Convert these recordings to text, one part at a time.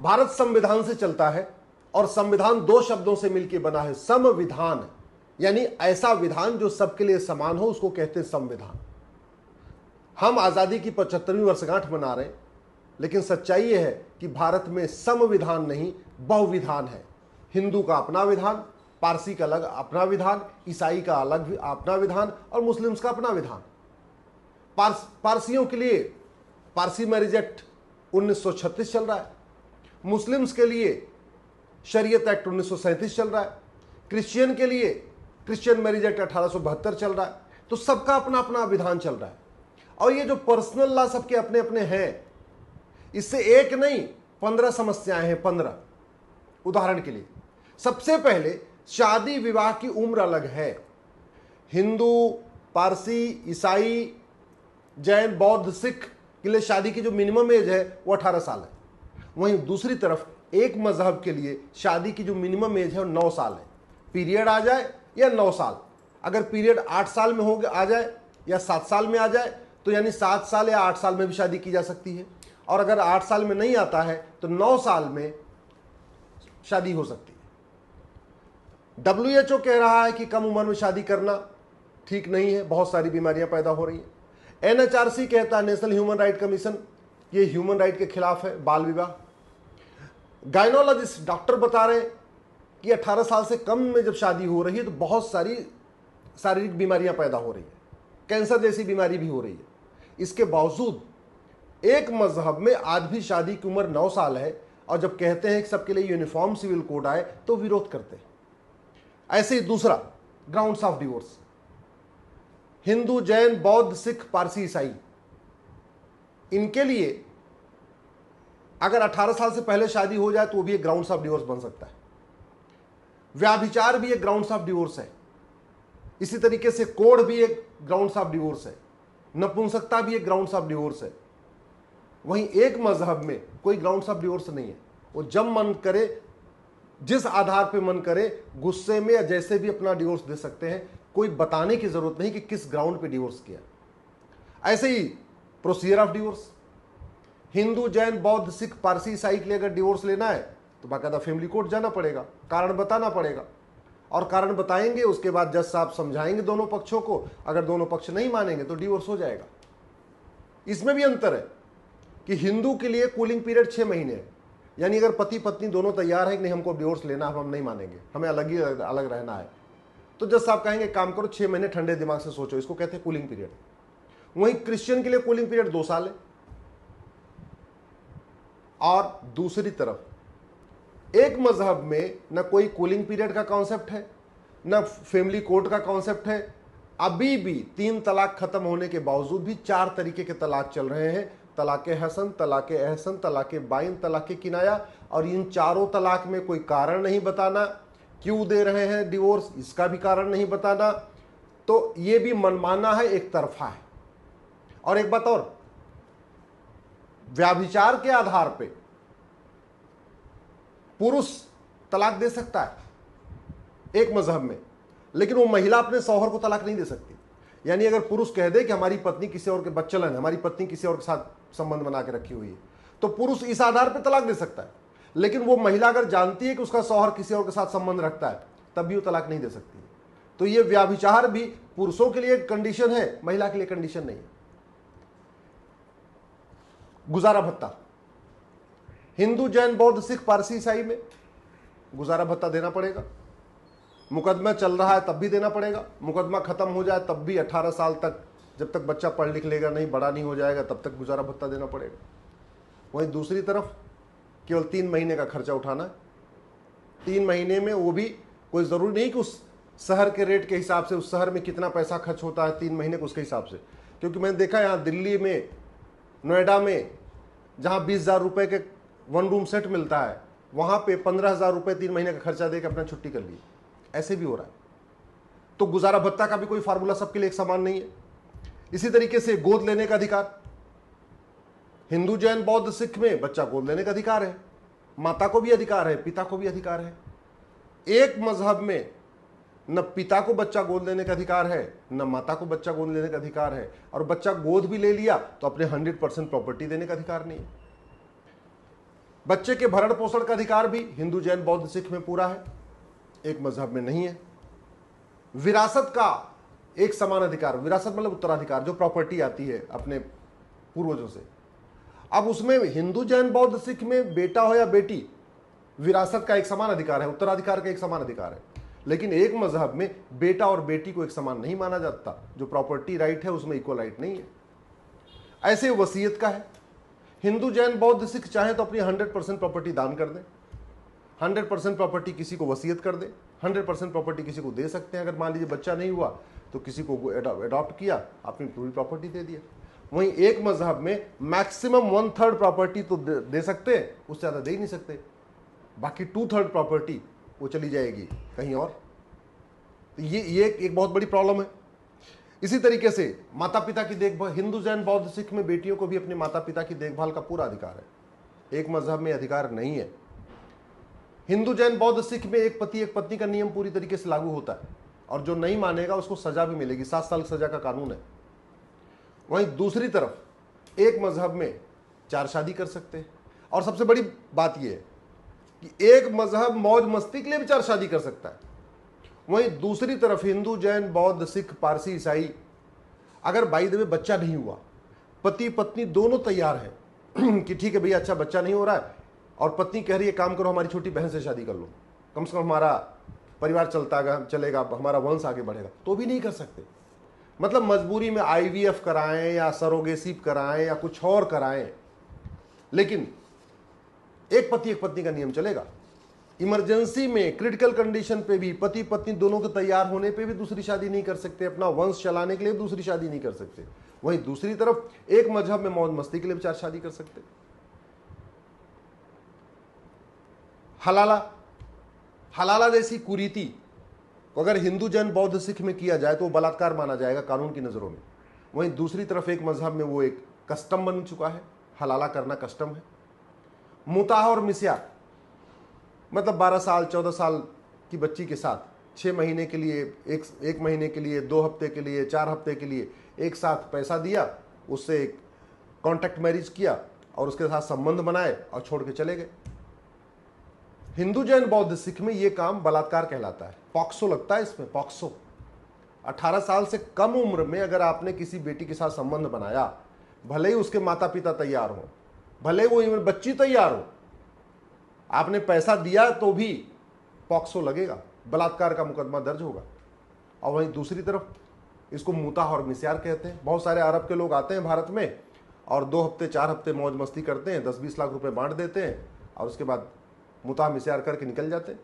भारत संविधान से चलता है और संविधान दो शब्दों से मिलकर बना है, संविधान, यानी ऐसा विधान जो सबके लिए समान हो, उसको कहते हैं संविधान। हम आजादी की 75वीं वर्षगांठ मना रहे हैं, लेकिन सच्चाई यह है कि भारत में संविधान नहीं, बहुविधान है। हिंदू का अपना विधान, पारसी का अलग अपना विधान, ईसाई का अलग अपना विधान और मुस्लिम्स का अपना विधान। पारसियों के लिए पारसी मैरिज एक्ट 1936 चल रहा है, मुस्लिम्स के लिए शरीयत एक्ट 1937 चल रहा है, क्रिश्चियन के लिए क्रिश्चियन मैरिज एक्ट 1872 चल रहा है। तो सबका अपना अपना विधान चल रहा है। और ये जो पर्सनल लॉ सबके अपने अपने हैं, इससे एक नहीं 15 समस्याएं हैं, 15। उदाहरण के लिए सबसे पहले शादी विवाह की उम्र अलग है। हिंदू, पारसी, ईसाई, जैन, बौद्ध, सिख के लिए शादी की जो मिनिमम एज है वो 18 साल है। वहीं दूसरी तरफ एक मजहब के लिए शादी की जो मिनिमम एज है वो 9 साल है। पीरियड आ जाए या 9 साल, अगर पीरियड 8 साल में हो आ जाए या 7 साल में आ जाए तो यानी 7 साल या 8 साल में भी शादी की जा सकती है। और अगर 8 साल में नहीं आता है तो 9 साल में शादी हो सकती है। WHO कह रहा है कि कम उम्र में शादी करना ठीक नहीं है, बहुत सारी बीमारियां पैदा हो रही हैं। NHRC कहता है, नेशनल ह्यूमन राइट कमीशन, ये ह्यूमन राइट के खिलाफ है बाल विवाह। गायनोलॉजिस्ट डॉक्टर बता रहे हैं कि 18 साल से कम में जब शादी हो रही है तो बहुत सारी शारीरिक बीमारियां पैदा हो रही है, कैंसर जैसी बीमारी भी हो रही है। इसके बावजूद एक मजहब में आज भी शादी की उम्र 9 साल है, और जब कहते हैं कि सबके लिए यूनिफॉर्म सिविल कोड आए तो विरोध करते हैं। ऐसे ही दूसरा, grounds of divorce. Hindu, Jain, बौद्ध, सिख, पारसी, ईसाई, इनके लिए अगर 18 साल से पहले शादी हो जाए तो वो भी एक ग्राउंड्स ऑफ डिवोर्स बन सकता है। व्याभिचार भी एक ग्राउंड्स ऑफ डिवोर्स है। इसी तरीके से कोढ़ भी एक ग्राउंड्स ऑफ डिवोर्स है। नपुंसकता भी एक ग्राउंड्स ऑफ डिवोर्स है। वहीं एक मजहब में कोई ग्राउंड्स ऑफ डिवोर्स नहीं है। वो जब मन करे, जिस आधार पे मन करे, गुस्से में या जैसे भी अपना डिवोर्स दे सकते हैं। कोई बताने की जरूरत नहीं कि किस ग्राउंड पे डिवोर्स किया। ऐसे ही procedure of divorce, Hindu, Jain, बौद्ध, सिख, पारसी, ईसाई के लिए अगर डिवोर्स लेना है तो बाकायदा फैमिली कोर्ट जाना पड़ेगा, कारण बताना पड़ेगा, और कारण बताएंगे, उसके बाद जज साहब समझाएंगे दोनों पक्षों को। अगर दोनों पक्ष नहीं मानेंगे तो डिवोर्स हो जाएगा। इसमें भी अंतर है कि हिंदू के लिए कूलिंग पीरियड 6 महीने है, यानी अगर पति पत्नी दोनों तैयार है कि नहीं हमको डिवोर्स लेना, हम नहीं मानेंगे, हमें अलग रहना है, तो जज साहब कहेंगे काम करो, 6 महीने ठंडे दिमाग से सोचो, इसको कहते हैं कूलिंग पीरियड। वहीं क्रिश्चियन के लिए कूलिंग पीरियड 2 साल है। और दूसरी तरफ एक मजहब में न कोई कूलिंग पीरियड का कॉन्सेप्ट है, न फैमिली कोर्ट का कॉन्सेप्ट है। अभी भी 3 तलाक खत्म होने के बावजूद भी 4 तरीके के तलाक चल रहे हैं। तलाके हसन, तलाके एहसन, तलाके बाइन, तलाके किनाया। और इन चारों तलाक में कोई कारण नहीं बताना, क्यों दे रहे हैं डिवोर्स, इसका भी कारण नहीं बताना। तो ये भी मनमाना है, एक तरफा है। और एक बात और, व्याभिचार के आधार पे पुरुष तलाक दे सकता है एक मजहब में, लेकिन वो महिला अपने शौहर को तलाक नहीं दे सकती। यानी अगर पुरुष कह दे कि हमारी पत्नी किसी और के बच्चलन है, हमारी पत्नी किसी और के साथ संबंध बना के रखी हुई है, तो पुरुष इस आधार पर तलाक दे सकता है। लेकिन वो महिला अगर जानती है कि उसका शौहर किसी और के साथ संबंध रखता है, तब भी वो तलाक नहीं दे सकती। तो ये व्याभिचार भी पुरुषों के लिए कंडीशन है, महिला के लिए कंडीशन नहीं है। गुजारा भत्ता, हिंदू, जैन, बौद्ध, सिख, पारसी, ईसाई में गुजारा भत्ता देना पड़ेगा। मुकदमा चल रहा है तब भी देना पड़ेगा, मुकदमा खत्म हो जाए तब भी 18 साल तक, जब तक बच्चा पढ़ लिख लेगा नहीं, बड़ा नहीं हो जाएगा, तब तक गुजारा भत्ता देना पड़ेगा। वहीं दूसरी तरफ केवल 3 महीने का खर्चा उठाना है। 3 महीने में वो भी कोई ज़रूरी नहीं कि उस शहर के रेट के हिसाब से, उस शहर में कितना पैसा खर्च होता है 3 महीने को, उसके हिसाब से। क्योंकि मैंने देखा यहाँ दिल्ली में, नोएडा में, जहाँ 20,000 रुपये के 1 रूम सेट मिलता है, वहाँ पे 15,000 रुपये 3 महीने का खर्चा देकर अपना छुट्टी कर ली। ऐसे भी हो रहा है। तो गुजारा भत्ता का भी कोई फार्मूला सबके लिए एक समान नहीं है। इसी तरीके से गोद लेने का अधिकार, हिंदू, जैन, बौद्ध, सिख में बच्चा गोद लेने का अधिकार है, माता को भी अधिकार है, पिता को भी अधिकार है। एक मजहब में न पिता को बच्चा गोद लेने का अधिकार है, न माता को बच्चा गोद लेने का अधिकार है, और बच्चा गोद भी ले लिया तो अपने 100% प्रॉपर्टी देने का अधिकार नहीं है। बच्चे के भरण पोषण का अधिकार भी हिंदू जैन बौद्ध सिख में पूरा है, एक मजहब में नहीं है। विरासत का एक समान अधिकार, विरासत मतलब उत्तराधिकार, जो प्रॉपर्टी आती है अपने पूर्वजों से, अब उसमें हिंदू जैन बौद्ध सिख में बेटा हो या बेटी, विरासत का एक समान अधिकार है, उत्तराधिकार का एक समान अधिकार है। लेकिन एक मजहब में बेटा और बेटी को एक समान नहीं माना जाता, जो प्रॉपर्टी राइट है उसमें इक्वल राइट नहीं है। ऐसे वसीयत का है, हिंदू जैन बौद्ध सिख चाहे तो अपनी 100% प्रॉपर्टी दान कर दें, 100% प्रॉपर्टी किसी को वसीयत कर दें, 100% प्रॉपर्टी किसी को दे सकते हैं। अगर मान लीजिए बच्चा नहीं हुआ तो किसी को अडॉप्ट किया, अपनी पूरी प्रॉपर्टी दे दिया। वहीं एक मजहब में मैक्सिमम 1/3 प्रॉपर्टी तो दे सकते हैं, उससे ज़्यादा दे ही नहीं सकते, बाकी 2/3 प्रॉपर्टी वो चली जाएगी कहीं और। तो ये एक बहुत बड़ी प्रॉब्लम है। इसी तरीके से माता पिता की देखभाल, हिंदू जैन बौद्ध सिख में बेटियों को भी अपने माता पिता की देखभाल का पूरा अधिकार है, एक मजहब में अधिकार नहीं है। हिंदू जैन बौद्ध सिख में एक पति एक पत्नी का नियम पूरी तरीके से लागू होता है, और जो नहीं मानेगा उसको सजा भी मिलेगी, 7 साल सजा का कानून है। वहीं दूसरी तरफ एक मजहब में 4 शादी कर सकते हैं, और सबसे बड़ी बात यह है कि एक मजहब मौज मस्ती के लिए भी 4 शादी कर सकता है। वहीं दूसरी तरफ हिंदू जैन बौद्ध सिख पारसी ईसाई, अगर बाई द वे बच्चा नहीं हुआ, पति पत्नी दोनों तैयार हैं कि ठीक है भैया अच्छा बच्चा नहीं हो रहा है, और पत्नी कह रही है काम करो हमारी छोटी बहन से शादी कर लो, कम से कम हमारा परिवार चलेगा, हमारा वंश आगे बढ़ेगा, तो भी नहीं कर सकते। मतलब मजबूरी में IVF कराएं या सरोगेसी कराएं या कुछ और कराएं, लेकिन एक पति एक पत्नी का नियम चलेगा। इमरजेंसी में क्रिटिकल कंडीशन पे भी पति पत्नी दोनों के तैयार होने पे भी दूसरी शादी नहीं कर सकते, अपना वंश चलाने के लिए दूसरी शादी नहीं कर सकते। वहीं दूसरी तरफ एक मजहब में मौज मस्ती के लिए भी 4 शादी कर सकते। हलाला जैसी कुरीति को अगर हिंदू जैन बौद्ध सिख में किया जाए तो वो बलात्कार माना जाएगा कानून की नजरों में। वहीं दूसरी तरफ एक मजहब में वो एक कस्टम बन चुका है, हलाला करना कस्टम है। मुताह और मिस्यार मतलब 12 साल 14 साल की बच्ची के साथ 6 महीने के लिए, एक महीने के लिए, 2 हफ्ते के लिए, 4 हफ्ते के लिए एक साथ पैसा दिया, उससे एक कॉन्ट्रैक्ट मैरिज किया और उसके साथ संबंध बनाए और छोड़ के चले गए। हिंदू जैन बौद्ध सिख में यह काम बलात्कार कहलाता है, पॉक्सो लगता है इसमें, पॉक्सो। 18 साल से कम उम्र में अगर आपने किसी बेटी के साथ संबंध बनाया, भले ही उसके माता पिता तैयार हो, भले वो बच्ची तैयार हो, आपने पैसा दिया तो भी पॉक्सो लगेगा, बलात्कार का मुकदमा दर्ज होगा। और वहीं दूसरी तरफ इसको मुताह और मिस्यार कहते हैं। बहुत सारे अरब के लोग आते हैं भारत में और 2 हफ्ते 4 हफ्ते मौज मस्ती करते हैं, 10-20 लाख रुपए बांट देते हैं और उसके बाद मुताह मिस्यार करके निकल जाते हैं।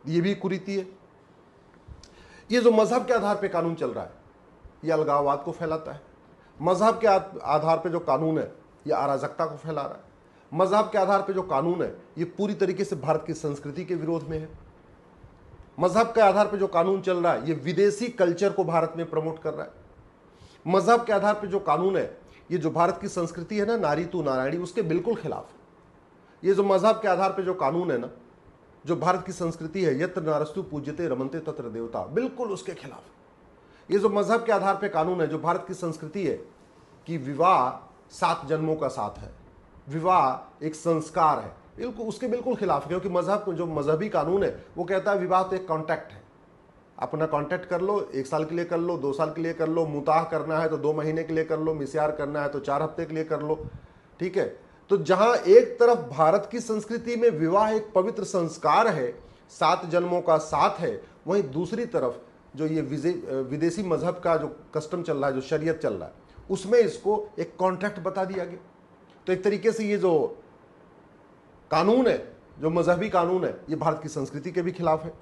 ये भी कुरीति है। ये जो मजहब के आधार पे कानून चल रहा है, ये अलगाववाद को फैलाता है। मजहब के आधार पे जो कानून है, ये अराजकता को फैला रहा है। मजहब के आधार पे जो कानून है, ये पूरी तरीके से भारत की संस्कृति के विरोध में है। मजहब के आधार पे जो कानून चल रहा है, ये विदेशी कल्चर को भारत में प्रमोट कर रहा है। मजहब के आधार पे जो कानून है, ये जो भारत की संस्कृति है ना, नारी तू नारायणी, उसके बिल्कुल खिलाफ है। ये जो मजहब के आधार पे जो कानून है ना, जो भारत की संस्कृति है, यत्र नारस्तु पूज्यते रमन्ते तत्र देवता, बिल्कुल उसके खिलाफ है। ये जो मजहब के आधार पे कानून है, जो भारत की संस्कृति है कि विवाह 7 जन्मों का साथ है, विवाह एक संस्कार है, बिल्कुल उसके बिल्कुल खिलाफ है। क्योंकि मजहब जो मजहबी कानून है वो कहता है विवाह तो एक कॉन्ट्रैक्ट है, अपना कॉन्ट्रैक्ट कर लो, 1 साल के लिए कर लो, 2 साल के लिए कर लो, मुताह करना है तो 2 महीने के लिए कर लो, मिस्यार करना है तो 4 हफ्ते के लिए कर लो, ठीक है। तो जहां एक तरफ भारत की संस्कृति में विवाह एक पवित्र संस्कार है, 7 जन्मों का साथ है, वहीं दूसरी तरफ जो ये विदेशी मजहब का जो कस्टम चल रहा है, जो शरीयत चल रहा है, उसमें इसको एक कॉन्ट्रैक्ट बता दिया गया। तो एक तरीके से ये जो कानून है, जो मजहबी कानून है, ये भारत की संस्कृति के भी खिलाफ है।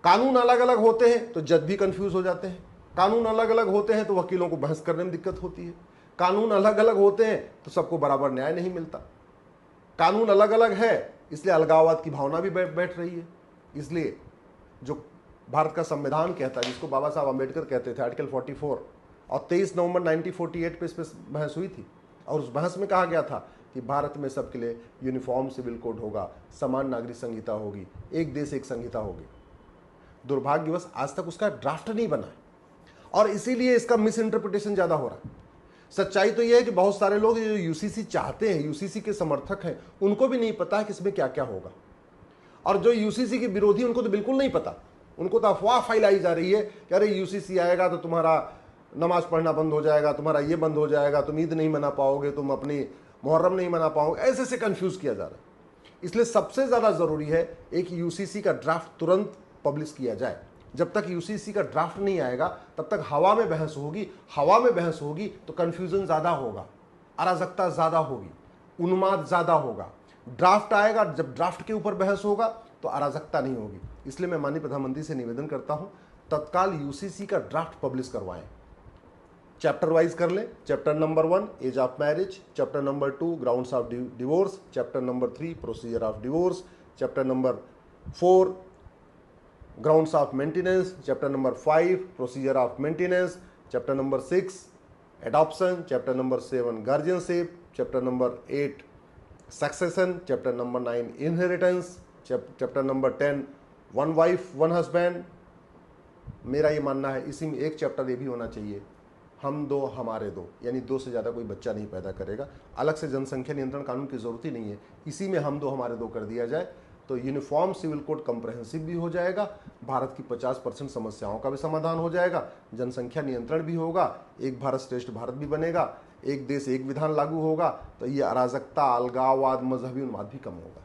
कानून अलग अलग होते हैं तो जज भी कंफ्यूज हो जाते हैं, कानून अलग अलग होते हैं तो वकीलों को बहस करने में दिक्कत होती है, कानून अलग अलग होते हैं तो सबको बराबर न्याय नहीं मिलता। कानून अलग अलग है इसलिए अलगाववाद की भावना भी बैठ रही है। इसलिए जो भारत का संविधान कहता है, जिसको बाबा साहब अम्बेडकर कहते थे, आर्टिकल 44, और 23 नवंबर 1948 पे इस पर बहस हुई थी, और उस बहस में कहा गया था कि भारत में सबके लिए यूनिफॉर्म सिविल कोड होगा, समान नागरिक संहिता होगी, एक देश एक संहिता होगी। दुर्भाग्यवश आज तक उसका ड्राफ्ट नहीं बना है और इसीलिए इसका मिस इंटरप्रिटेशन ज़्यादा हो रहा है। सच्चाई तो यह है कि बहुत सारे लोग जो यूसीसी चाहते हैं, यूसीसी के समर्थक हैं, उनको भी नहीं पता है कि इसमें क्या क्या होगा। और जो यूसीसी के विरोधी, उनको तो बिल्कुल नहीं पता। उनको तो अफवाह फैलाई जा रही है कि अरे यूसीसी आएगा तो तुम्हारा नमाज पढ़ना बंद हो जाएगा, तुम्हारा ये बंद हो जाएगा, तुम ईद नहीं मना पाओगे, तुम अपनी मुहर्रम नहीं मना पाओगे, ऐसे से कंफ्यूज किया जा रहा है। इसलिए सबसे ज़्यादा ज़रूरी है एक यूसीसी का ड्राफ्ट तुरंत पब्लिश किया जाए। जब तक यूसीसी का ड्राफ्ट नहीं आएगा तब तक हवा में बहस होगी, हवा में बहस होगी तो कन्फ्यूज़न ज़्यादा होगा, अराजकता ज़्यादा होगी, उन्माद ज़्यादा होगा। ड्राफ्ट आएगा, जब ड्राफ्ट के ऊपर बहस होगा तो अराजकता नहीं होगी। इसलिए मैं माननीय प्रधानमंत्री से निवेदन करता हूं, तत्काल यूसीसी का ड्राफ्ट पब्लिश करवाएं। चैप्टर वाइज कर लें। Chapter number 1 age of marriage, chapter number 2 grounds of divorce, chapter number 3 procedure of divorce, chapter number 4 grounds of maintenance, chapter number 5 procedure of maintenance, chapter number 6 adoption, chapter number 7 guardianship, chapter number 8 succession, chapter number 9 inheritance, chapter number 10 one wife one husband. मेरा ये मानना है इसी में एक chapter ये भी होना चाहिए, हम दो हमारे दो, यानी 2 से ज़्यादा कोई बच्चा नहीं पैदा करेगा। अलग से जनसंख्या नियंत्रण कानून की ज़रूरत ही नहीं है, इसी में हम दो हमारे दो कर दिया जाए तो यूनिफॉर्म सिविल कोड कंप्रहेंसिव भी हो जाएगा, भारत की 50% समस्याओं का भी समाधान हो जाएगा, जनसंख्या नियंत्रण भी होगा, एक भारत श्रेष्ठ भारत भी बनेगा, एक देश एक विधान लागू होगा, तो ये अराजकता, अलगाववाद, मजहबी उन्माद भी कम होगा।